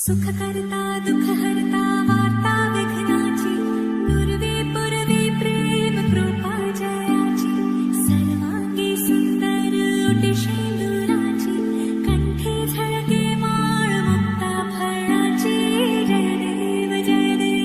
सुख करता दुख हरता वार्ता विघ्नाची पूर्वे पूर्वे प्रेम कृपा जयाची सर्वांगी सुंदर ओटी शेंदुराची कंठी झळके माळ मुक्ता फळाची जय देव जय देव।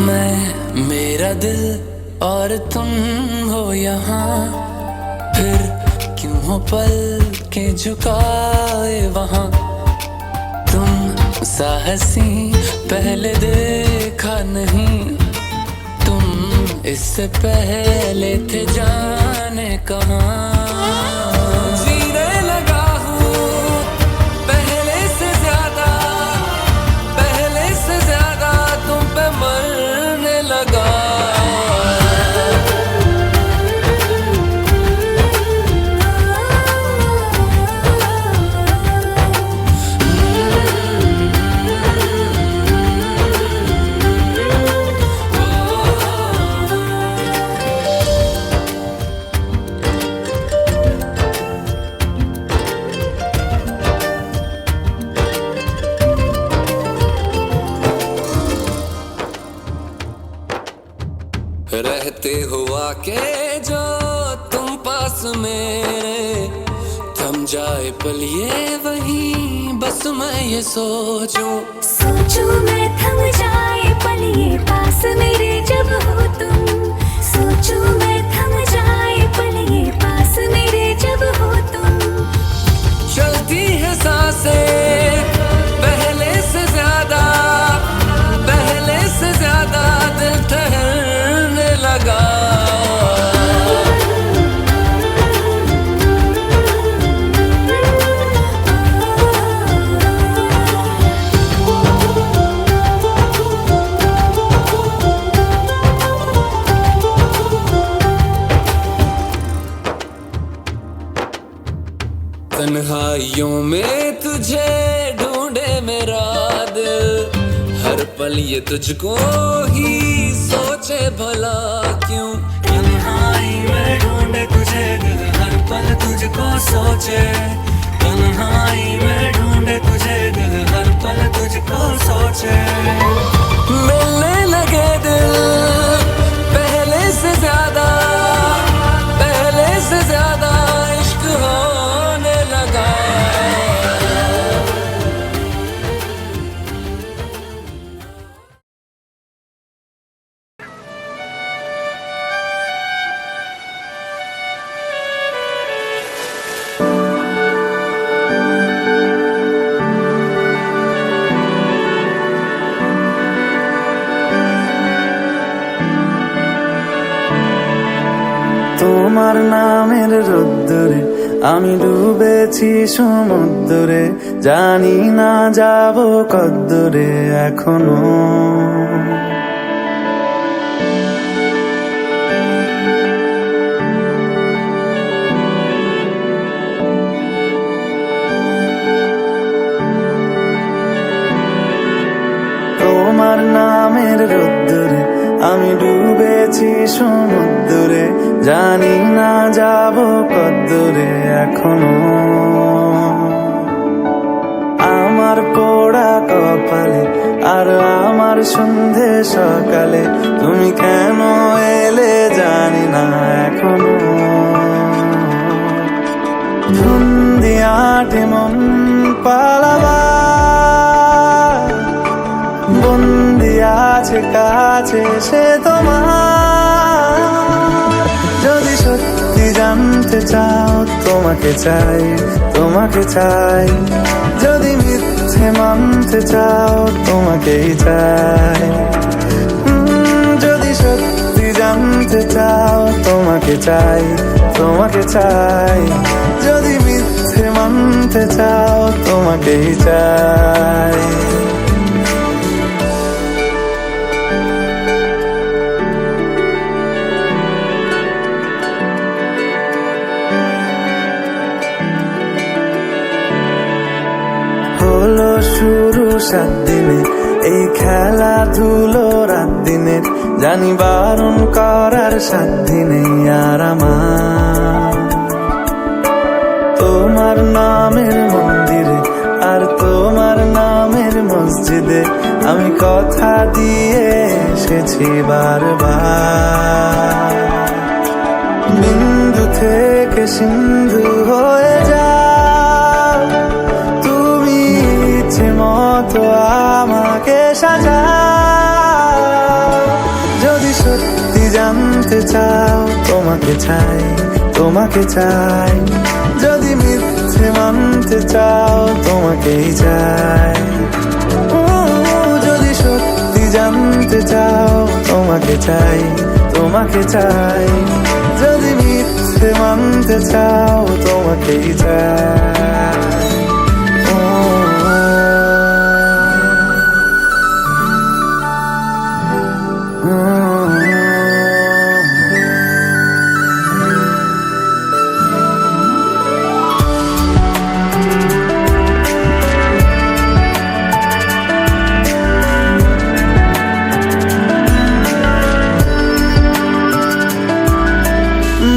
मैं मेरा दिल और तुम हो यहाँ, फिर क्यों हो पल के झुकाए वहाँ। तुम साहसी पहले देखा नहीं, तुम इससे पहले थे जाने कहाँ। जीने लगा हूँ पहले से ज्यादा तुम पे मरने लगा। रहते हुआ के जो तुम पास मेरे, थम जाए पल ये वही बस मैं ये सोचूं मैं थम जाए पल ये पास मेरे जब हो तुम। सोचूं मैं थम जाए पल ये पास मेरे जब हो तुम। चलती है सांसें पहले से ज्यादा दिल ठहरने लगा। तन्हाइयों में तुझे ढूंढे मेरा दिल, हर पल ये तुझको ही सोचे भला क्यों। तन्हाई में ढूंढे तुझे दिल, हर पल तुझको सोचे। तन्हाई में ढूंढे तुझे दिल, हर पल तुझको सोचे। मिलने लगे दिल पहले से ज्यादा इश्क होने लगा। তোমার নামের রোদ্দুরে আমি ডুবেছি সমুদ্রে, জানি না যাব কদ্দুরে এখনো। তোমার নামের রোদ্দুরে আমি ডুবেছি সমুদ্রে, জানি না যাব কদ্দুরে এখনো। আমার পোড়া কপালে আর আমার সন্ধে সকালে, তুমি কেন এলে জানি না এখনো। ধুন্দিয়াটে মন পালাবার বন্দি আছে কাছে সে তোমার। যদি সত্যি জানতে চাও তোমাকে চাই, যদি মিথ্যে মানতে চাও তোমাকেই চাই। যদি সত্যি জানতে চাও তোমাকে চাই, যদি মিথ্যে মানতে চাও তোমাকেই চাই। হলো শুরু 7 দিনে এই খেলাধুলো রাত দিনের, জানি বারণ করার সাধ্য নেই আর আমার। তোমার নামের মন্দিরে আর তোমার নামের মসজিদে আমি কথা দিয়ে এসেছি বারবার। বিন্দু থেকে সিন্ধু হয়ে যাও তুমি, ইচ্ছে মতো আমাকে সাজাও। যদি সত্যি জানতে চাও তোমাকে চাই, তোমাকে চাই। যদি মিথ্যে মানতে চাও তোমাকেই চাই। যদি সত্যি জানতে চাও তোমাকে চাই, তোমাকে চাই। যদি মিথ্যে মানতে চাও তোমাকেই চাই।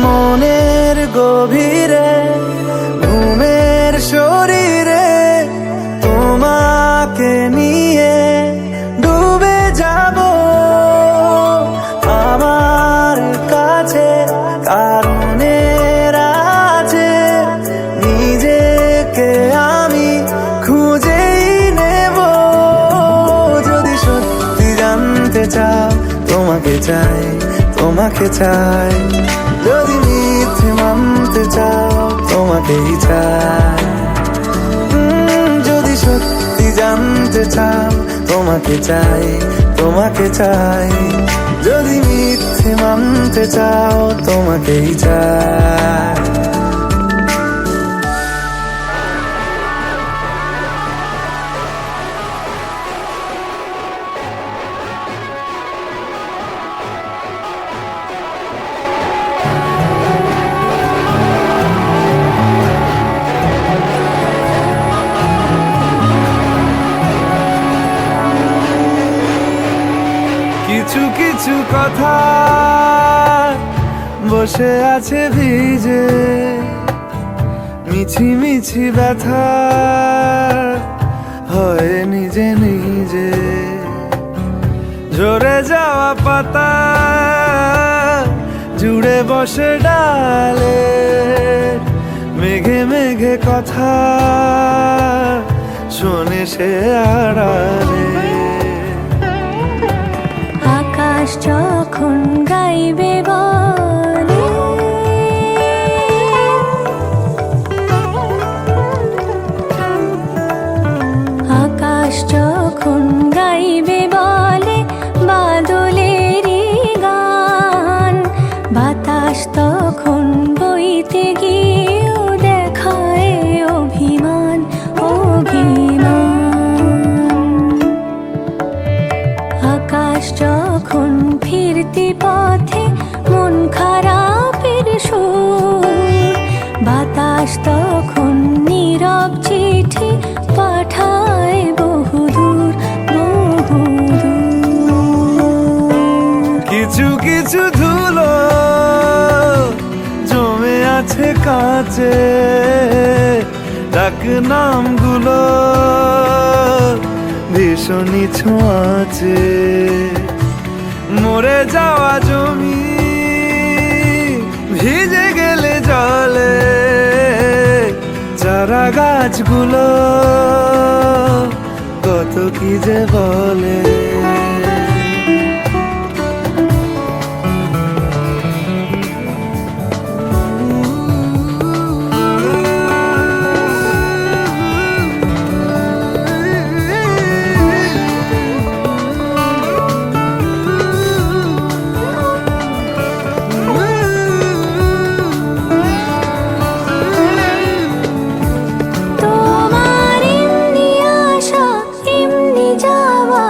মনের গভীরে ঘুমের শরীরে তোমাকে নিয়ে ডুবে যাব আমার কাছে। কারণের আছে নিজেকে আমি খুঁজেই নেব। যদি সত্যি জানতে চাও তোমাকে চাই, তোমাকে চাই। যদি মিথ্যে মানতে চাও তোমাকেই চাই। যদি সত্যি জানতে চাও তোমাকে চাই, তোমাকে চাই। যদি মিথ্যে মানতে চাও তোমাকেই চাই। কিছু কিছু কথা বসে আছে ভিজে, মিছি মিছি ব্যথা হয় নিজে নিজে। ঝরে যাওয়া পাতা জুড়ে বসে ডালে, মেঘে মেঘে কথা শোনে সে আড়ালে। আকাশ যখন গাইবে বলে, আকাশ যখন গাইবে বলে বাদলেরই গান, বাতাস তখন বইতে গিয়েও দেখায় অভিমান, অভিমান। আকাশ যখন ফিরতি পথে মন খারাপের সুর, বাতাস তখন নীরব চিঠি পাঠায় বহুদূর, বহুদূর। কিছু কিছু ধুলো জমে আছে কাছে, ডাক নামগুলো ভীষণই ছোঁয়াচে। মরে যাওয়া জমি ভিজে গেলে জলে, চারা গাছগুলো কত কি যে বলে। তোমার এমনি আসা এমনি যাওয়া,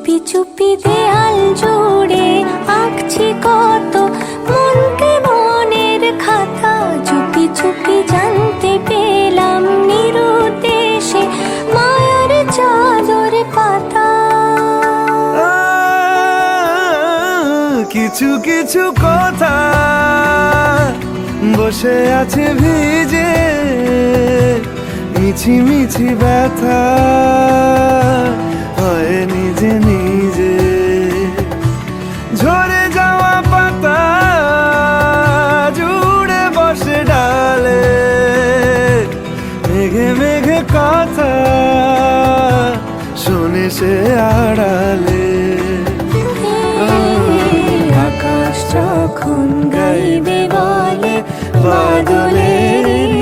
চুপি চুপি দেয়াল জুড়ে আঁকছি কত মনকে মনের খাতা, চুপি চুপি জানতে পেলাম নিরুদ্দেশে মায়ার চাদর পাতা। কিছু কিছু কথা বসে আছে ভিজে, মিছি মিছি ব্যথা হয় নিজে নিজে। ঝরে যাওয়া পাতা জুড়ে বসে ডালে, মেঘে মেঘে কথা শোনে সে আড়ালে। আকাশ যখন গাইবে বলে বাদলের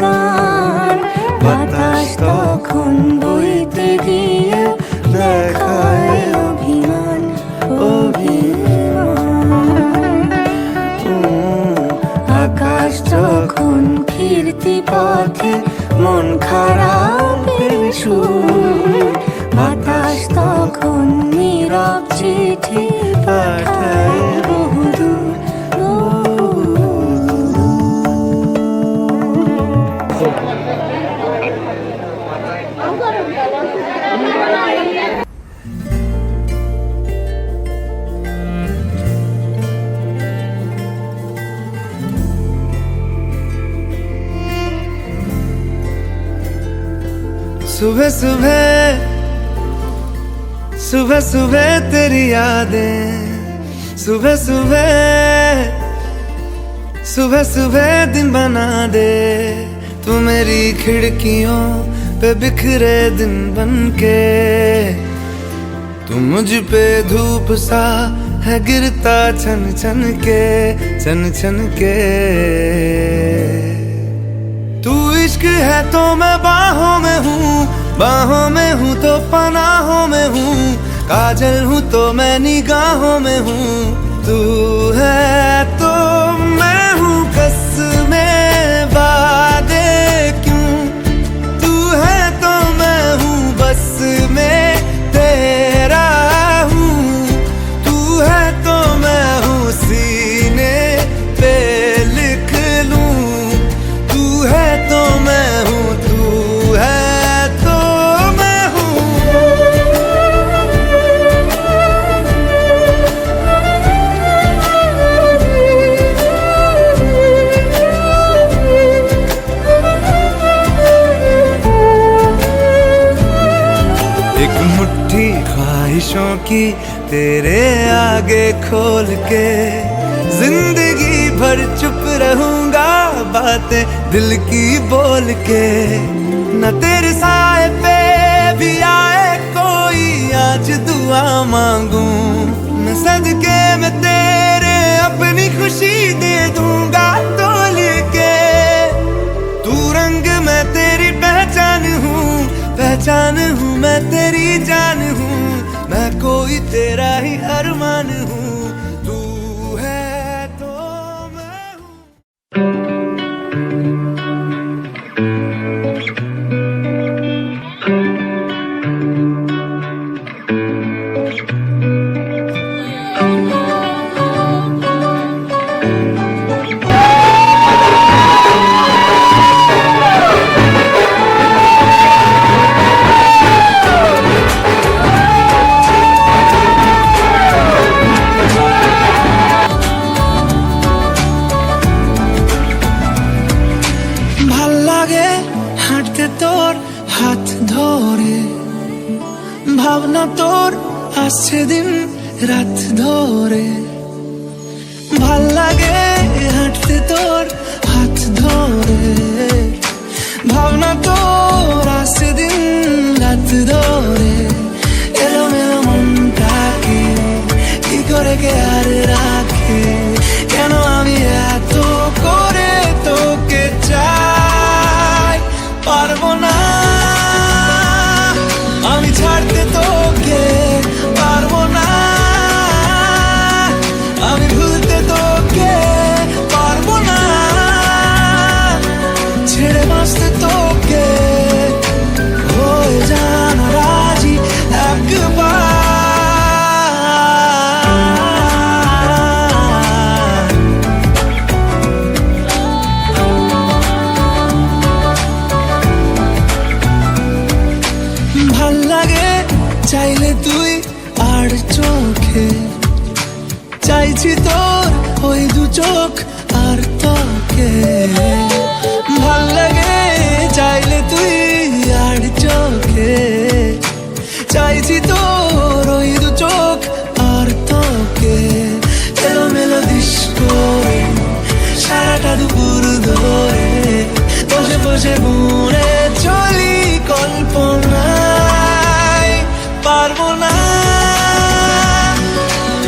গান, বাতাস তখন বইতে গিয়ে দেখায় অভিমান অভিমান। আকাশ যখন ফিরতি পথে মন খারাপের সুর, বাতাস তখন নীরব চিঠি পাঠায় বহুদূর सुबह सुबह सुबह सुबह तेरी यादें, सुबह सुबह सुबह सुबह दिन बना दे। तू मेरी खिड़कियों पे बिखरे दिन बनके, तू मुझ पे धूप सा है गिरता छन छन के, छन छन के। तू इश्क है तो मैं बाहों में हूँ, बाहों में हूँ तो पनाहों में हूँ, काजल हूँ तो मैं निगाहों में हूँ। तू है तो मैं हूँ कसमें वादे क्यों, तू है तो मैं हूँ बस में तेरा हूँ। तू है तो मैं हूँ सीने पे लिख लूँ, तू है तो मैं हूँ, तू है तो मैं हूँ। एक मुट्ठी ख्वाहिशों की तेरे आगे खोल के, जिंदगी भर चुप रहूंगा बातें दिल की बोल के। न तेरे साए पे भी आए कोई आज दुआ मांगू, मैं सदके में तेरे अपनी खुशी दे दूंगा तोल के। तू रंग मैं तेरी पहचान हूँ, पहचान हूँ मैं तेरी जान हूँ, मैं कोई तेरा ही अरमान हूँ। तू है तो मैं हूँ। ভাল লাগে হাঁটতে তোর হাত ধরে, ভাবনা তোর আসছে দিন রাত ধরে। ভাল লাগে হাঁটতে তোর হাত ধরে, ভাবনা তোর আসছে দিন রাত ধরে। এলোমেলো মনটাকে কি করে কে আর রাখে, কেন আমি এত করে তোকে চাই। পারবো না আমি ছাড়তে তোকে, পারবো না আমি ভুলতে তোকে, পারবো না। চোখ আর তোকে ভাল লাগে চাইলে তুই আর চোখে চাইছি তোর ওই দু চোখ আর তোকে এলোমেলো ডিস্কো সারাটা দুপুর ধরে বসে বসে বুড়ে চলি কল্পনায় পারবো না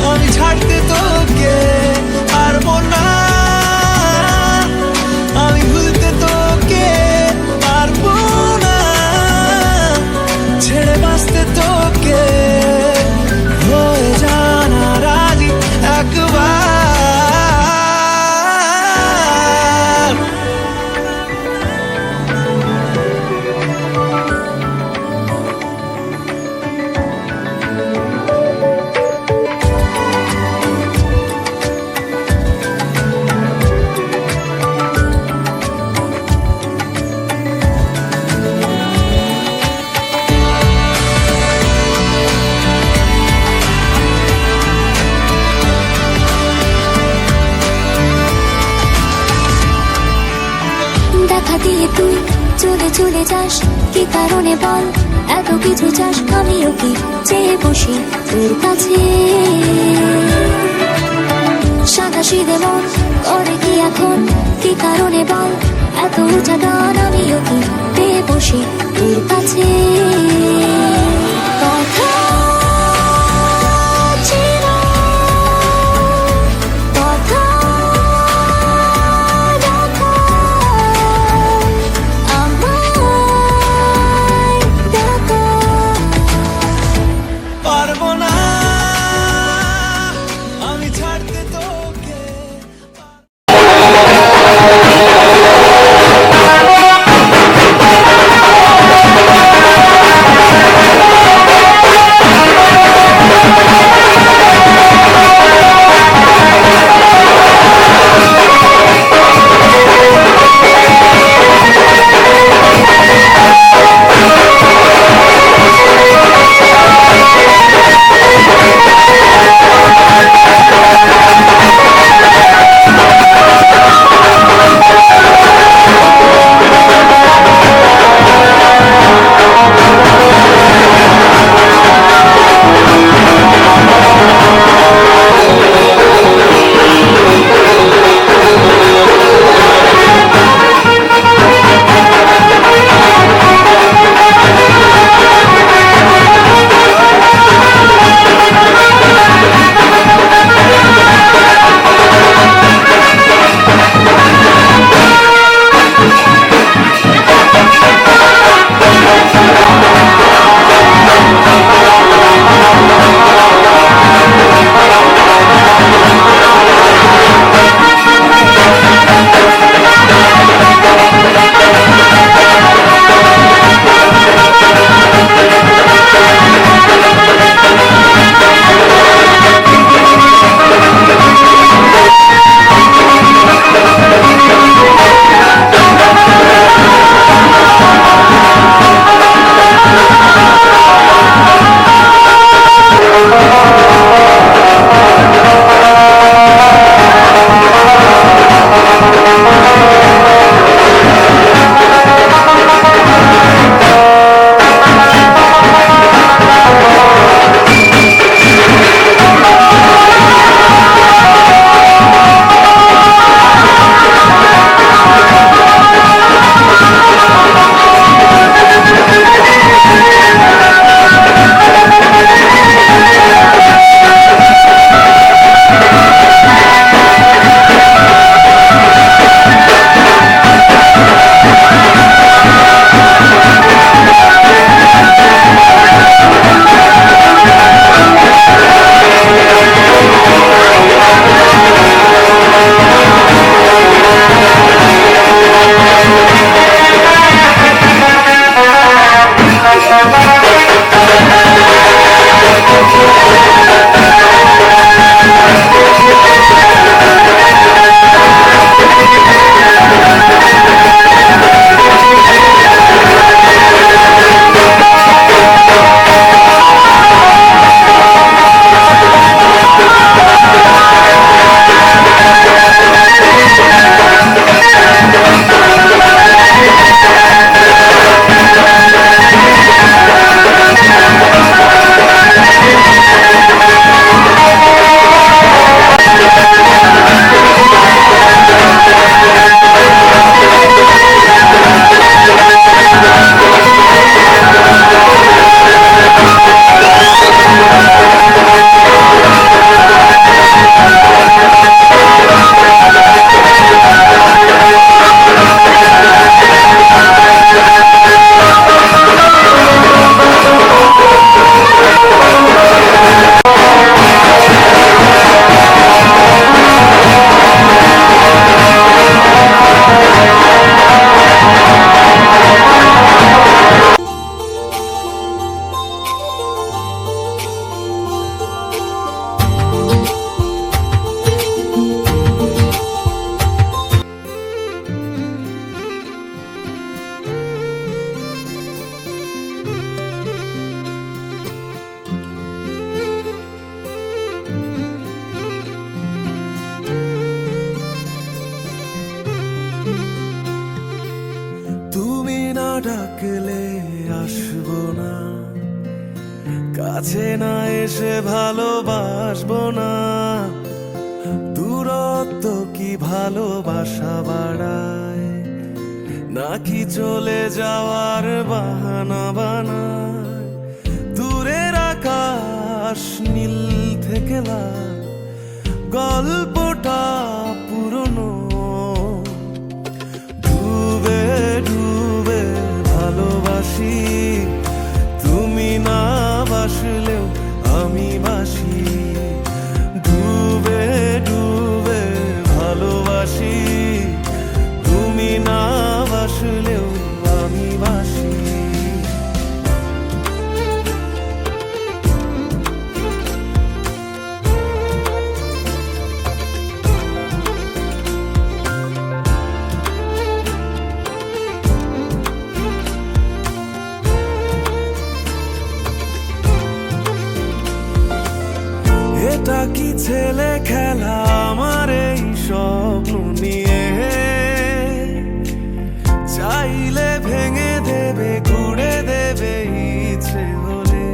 আমি ছাড়তে তোকে পারবো না আমি ভুলতে তোকে পারবো না ছেড়ে বাঁচতে তোকে হয়ে জানা রাজি একবার দেখা দিয়ে তুই চলে চলে যাস কি কারণে বল এত কিছু চাস আমিও কি চেয়ে বসি তোর কাছে সাদাসিধে মন করে কি এখন কি কারণে বল এত উঁচা টান আমিও কি পেয়ে বসি তোর কাছে কথা ছিল, কথা রাখা, আমায় ডাকা। পারবো না আমি ছাড়তে তোকে কাছে না এসে ভালোবাসবো না, দূরত্ব কি ভালোবাসা বাড়ায়, নাকি চলে যাওয়ার বাহানা বানায়। দূরের আকাশ নীল থেকে লাল, গল্পটা পুরনো। ডুবে ডুবে ভালোবাসি, তুমি না বাসলেও আমি বাসি। ডুবে ডুবে ভালোবাসি, তুমি না বাসলেও আমি বাসি। এটা কি ছেলে খেলা আমার এই স্বপ্ন নিয়ে, চাইলে ভেঙে দেবে গুড়ে দেবে ইচ্ছে হলে।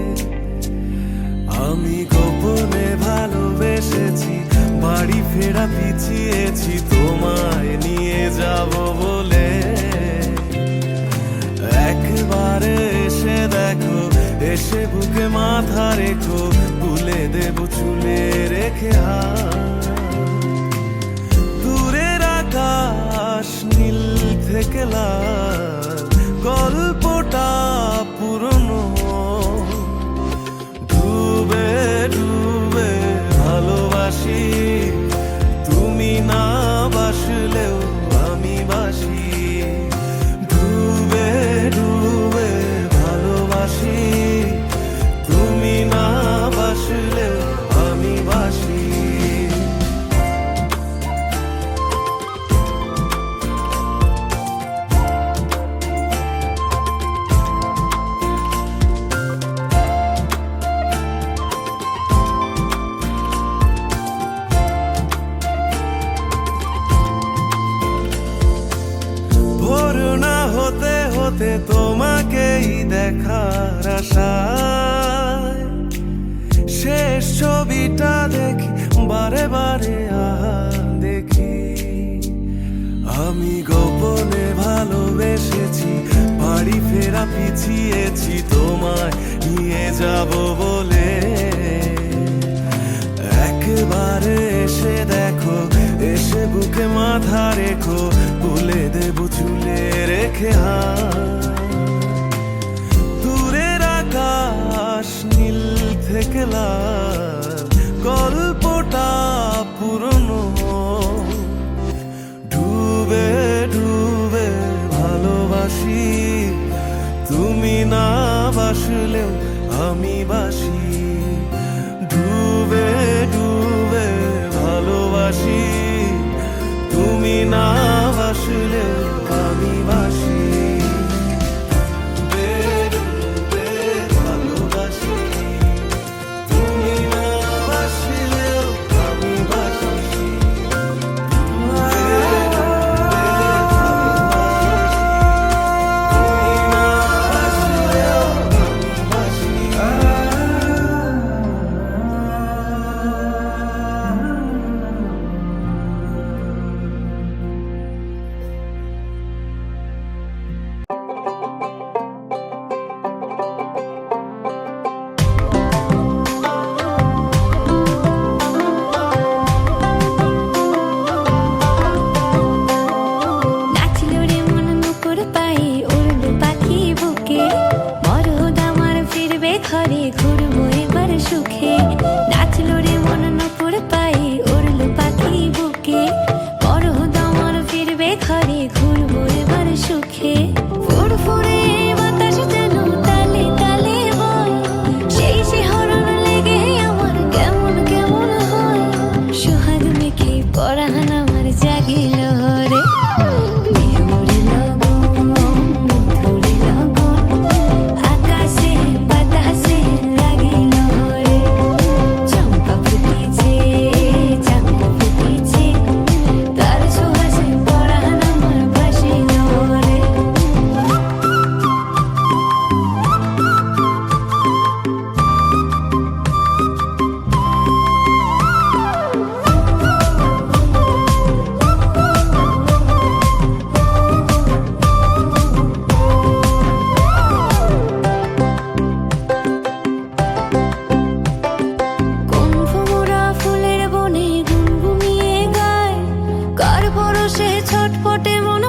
আমি গোপনে ভালোবেসেছি, বাড়ি ফেরা পিছিয়েছি তোমায় নিয়ে যাব বলে। একবারে এসে দেখো, এসে বুকে মাথা রেখো, তুলে দেব চুলে রেখে হাত। দূরের আকাশ নীল থেকে লাল, গল্পটা পুরনো। ডুবে ডুবে ভালোবাসি, তুমি না বাসলেও আমি বাসি। ডুবে ডুবে ভালোবাসি, তুমি না বাসলেও আমি বাসি। ভোর না হতে হতে তোমাকেই দেখার আশায়, শেষ ছবিটা দেখি বারে বারে দেখি। আমি গোপনে ভালোবেসেছি, বাড়ি ফেরা পিছিয়েছি তোমায় নিয়ে যাব বলে। একবারে এসে দেখো, এসে বুকে মাথা রেখো, তুলে দেব চুলে রেখে হাত। দূরের আকাশ নীল থেকে লাল, গল্পটা পুরনো। ডুবে ডুবে ভালোবাসি, তুমি না বাসলেও আমি বাসি। ডুবে ডুবে ভালোবাসি, তুমি না বাসলেও আমি বাসি। ডুবে ডুবে ভালোবাসি, তুমি না বাসলেও আমি বাসি। ডুবে ডুবে ভালোবাসি, তুমি না বাসলেও আমি বাসি। সে ছটপটে মন